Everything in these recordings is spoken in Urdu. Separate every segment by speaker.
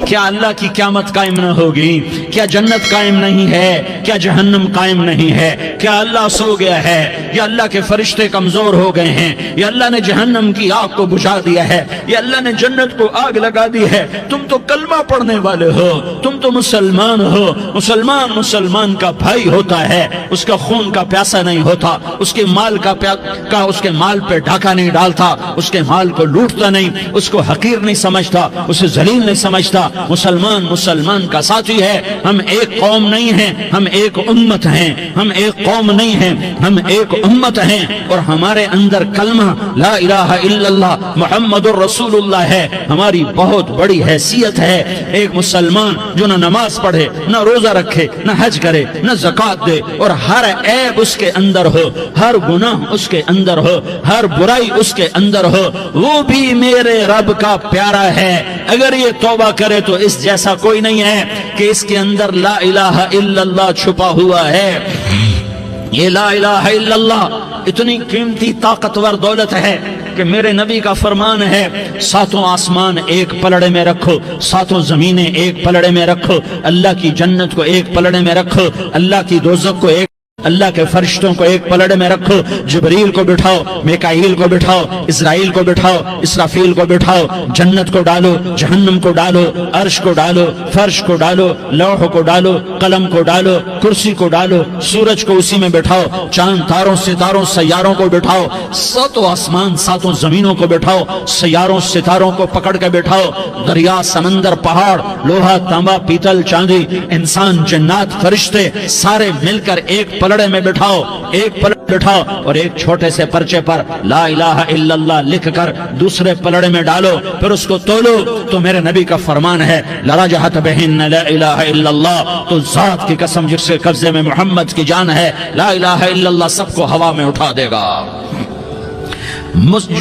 Speaker 1: کیا اللہ کی قیامت قائم نہ ہوگی؟ کیا جنت قائم نہیں ہے؟ کیا جہنم قائم نہیں ہے؟ کیا اللہ سو گیا ہے؟ یا اللہ کے فرشتے کمزور ہو گئے ہیں؟ یا اللہ نے جہنم کی آگ کو بجھا دیا ہے؟ یا اللہ نے جنت کو آگ لگا دی ہے؟ تم تو کلمہ پڑھنے والے ہو، تم تو مسلمان ہو۔ مسلمان کا بھائی ہوتا ہے، اس کا خون کا پیاسا نہیں ہوتا، اس کے مال اس کے مال پہ ڈھاکہ نہیں ڈالتا، اس کے مال کو لوٹتا نہیں، اس کو حقیر نہیں سمجھتا، اسے ذلیل نہیں سمجھتا۔ مسلمان کا ساتھی ہے۔ ہم ایک قوم نہیں ہیں، ہم ایک امت ہیں۔ ہم ایک قوم نہیں ہیں، ہم ایک امت ہیں، اور ہمارے اندر کلمہ لا الہ الا اللہ محمد الرسول اللہ ہے۔ ہماری بہت بڑی حیثیت ہے۔ ایک مسلمان جو نہ نماز پڑھے، نہ روزہ رکھے، نہ حج کرے، نہ زکوٰۃ دے، اور ہر عیب اس کے اندر ہو، ہر گناہ اس کے اندر ہو، ہر برائی اس کے اندر ہو، وہ بھی میرے رب کا پیارا ہے۔ اگر یہ توبہ کرے تو اس جیسا کوئی نہیں ہے کہ اس کے اندر لا الہ الا اللہ چھپا ہوا ہے۔ یہ لا الہ الا اللہ اتنی قیمتی طاقتور دولت ہے کہ میرے نبی کا فرمان ہے، ساتوں آسمان ایک پلڑے میں رکھو، ساتوں زمینیں ایک پلڑے میں رکھو، اللہ کی جنت کو ایک پلڑے میں رکھو، اللہ کی دوزخ کو ایک، اللہ کے فرشتوں کو ایک پلڑے میں رکھو، جبریل کو بٹھاؤ، میکائیل کو بٹھاؤ، اسرائیل کو بٹھاؤ، اسرافیل کو بٹھاؤ، جنت کو ڈالو، جہنم کو ڈالو، عرش کو ڈالو، فرش کو ڈالو، لوح کو ڈالو، قلم کو ڈالو، کرسی کو ڈالو، سورج کو اسی میں بٹھاؤ، چاند تاروں ستاروں سیاروں کو بٹھاؤ، ساتوں آسمان ساتوں زمینوں کو بٹھاؤ، سیاروں ستاروں کو پکڑ کے بٹھاؤ، دریا سمندر پہاڑ لوہا تانبا پیتل چاندی انسان جنات فرشتے سارے مل کر ایک پلڑے میں بٹھاؤ، ایک پلڑے بٹھاؤ، اور ایک چھوٹے سے پرچے پر لا الہ الا اللہ لکھ کر دوسرے پلڑے میں ڈالو، پھر اس کو تولو تو میرے نبی کا فرمان ہے لرجحت بہن لا الہ الا اللہ، تو ذات کی قسم جس کے قبضے میں محمد کی جان ہے، لا الہ الا اللہ سب کو ہوا میں اٹھا دے گا۔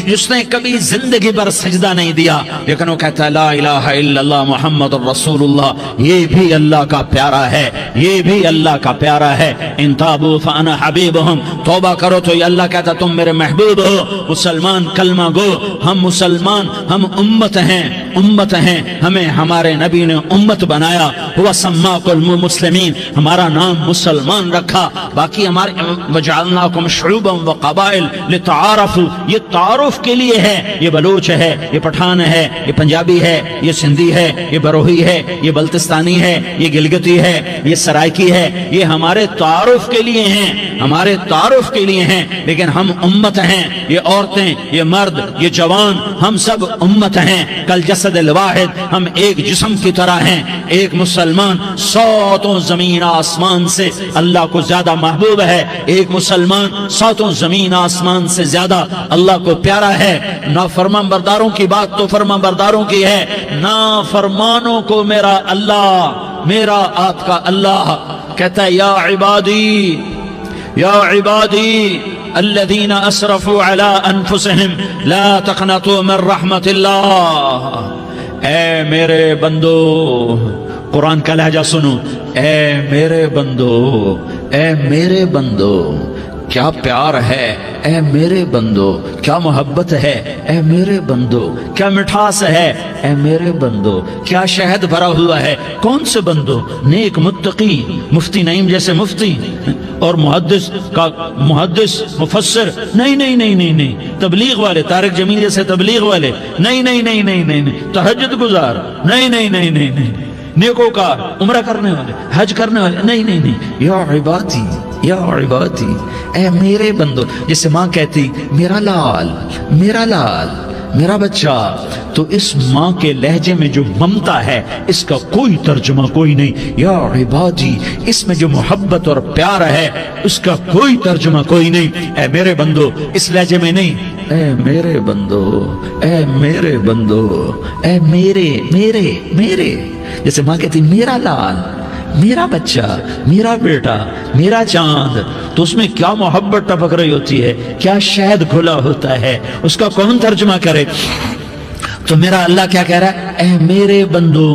Speaker 1: جس نے کبھی زندگی پر سجدہ نہیں دیا لیکن وہ کہتا ہے لا الہ الا اللہ محمد الرسول اللہ، یہ بھی اللہ کا پیارا ہے، یہ بھی اللہ کا پیارا ہے۔ ان تابوا فانا حبیبہم، توبہ کرو تو یہ اللہ کہتا تم میرے محبوب ہو۔ مسلمان کلمہ گو، ہم مسلمان، ہم امت ہیں، امت ہیں، ہمیں ہمارے نبی نے امت بنایا، ہوا سماکم المسلمین، ہمارا نام مسلمان رکھا، باقی ہمارے وجعلناکم شعوبا وقبائل لتعارفوا، یہ تعارف کے لیے ہے، یہ بلوچ ہے، یہ پٹھان ہے، یہ پنجابی ہے، یہ سندھی ہے، یہ بروہی ہے، یہ بلتستانی ہے، یہ گلگتی ہے، یہ سرائکی ہے، یہ ہمارے تعارف کے لیے ہیں، ہمارے تعارف کے لیے ہیں، لیکن ہم امت ہیں، یہ عورتیں، یہ مرد، یہ جوان، ہم سب امت ہیں، کل جسد الواحد، ہم ایک جسم کی طرح ہیں۔ ایک مسلمان ساتوں زمین آسمان سے اللہ کو زیادہ محبوب ہے، ایک مسلمان ساتوں زمین آسمان سے زیادہ اللہ کو پیارا ہے۔ نافرمان برداروں کی بات تو فرمان برداروں کی ہے، نافرمانوں کو میرا اللہ، میرا آپ کا اللہ کہتا ہے یا عبادی، یا عبادی الذین اسرفوا علی انفسہم لا تقنطوا من رحمت اللہ، اے میرے بندو، قرآن کا لہجہ سنو، اے میرے بندو، اے میرے بندو، کیا پیار ہے، اے میرے بندو، کیا محبت ہے، اے میرے بندو، کیا مٹھاس ہے، اے میرے بندو، کیا شہد بھرا ہوا ہے۔ کون سے بندو؟ نیک متقی، مفتی نعیم جیسے مفتی اور محدث مفسر، نہیں نہیں نہیں نہیں نہیں، تبلیغ والے طارق جمیل جیسے تبلیغ والے، نہیں نہیں نہیں نہیں نہیں، تہجد گزار، نہیں نہیں نہیں نہیں نہیں، نیکوکار، عمرہ کرنے والے، حج کرنے والے، نہیں نہیں نہیں، یا عبادی، یا عبادی، اے میرے بندو، جسے ماں کہتی میرا لال، میرا لال، میرا بچہ، تو اس ماں کے لہجے میں جو ممتا ہے اس کا کوئی ترجمہ کوئی نہیں۔ یا عبادی، اس میں جو محبت اور پیار ہے اس کا کوئی ترجمہ کوئی نہیں۔ اے میرے بندو، اس لہجے میں نہیں، اے میرے بندو، اے میرے بندو، اے میرے میرے میرے، جیسے ماں کہتی میرا لال، میرا بچہ، میرا بیٹا، میرا چاند، تو اس میں کیا محبت ٹپک رہی ہوتی ہے، کیا شہد گھلا ہوتا ہے، اس کا کون ترجمہ کرے؟ تو میرا اللہ کیا کہہ رہا ہے؟ اے میرے بندو،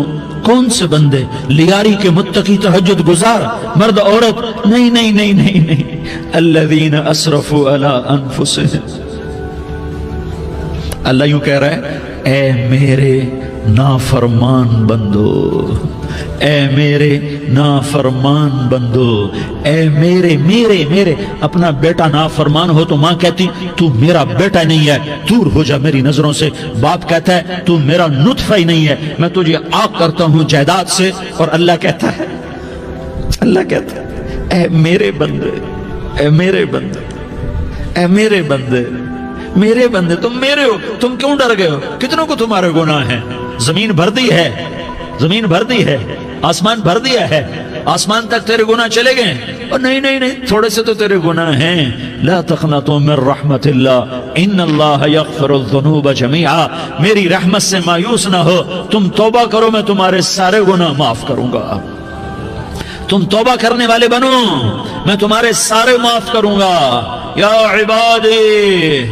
Speaker 1: کون سے بندے؟ لیاری کے متقی، تہجد گزار، مرد عورت، نہیں نہیں نہیں نہیں نہیں، الذین اسرفوا علی انفسہم، اللہ یوں کہہ رہا ہے اے میرے نافرمان بندو، اے میرے نافرمان بندو، اے میرے میرے میرے اپنا بیٹا نافرمان ہو تو ماں کہتی تو میرا بیٹا نہیں ہے، دور ہو جا میری نظروں سے۔ باپ کہتا ہے تو میرا نطفہ ہی نہیں ہے، میں تجھے عاق کرتا ہوں جائیداد سے۔ اور اللہ کہتا ہے اے میرے بندے، اے میرے بندے، اے میرے بندے، میرے بندے تم میرے ہو، تم کیوں ڈر گئے ہو؟ کتنوں کو تمہارے گناہ ہیں؟ زمین بھر دی ہے، زمین بھر دی ہے، آسمان بھر دیا ہے، آسمان تک تیرے گناہ چلے گئے؟ اور نہیں نہیں نہیں، تھوڑے سے تو تیرے گناہ ہیں۔ لا تقنطوا من رحمت اللہ ان اللہ یغفر الذنوب جميعا، میری رحمت سے مایوس نہ ہو، تم توبہ کرو میں تمہارے سارے گناہ معاف کروں گا۔ تم توبہ کرنے والے بنو، میں تمہارے سارے معاف کروں گا۔ یا عبادی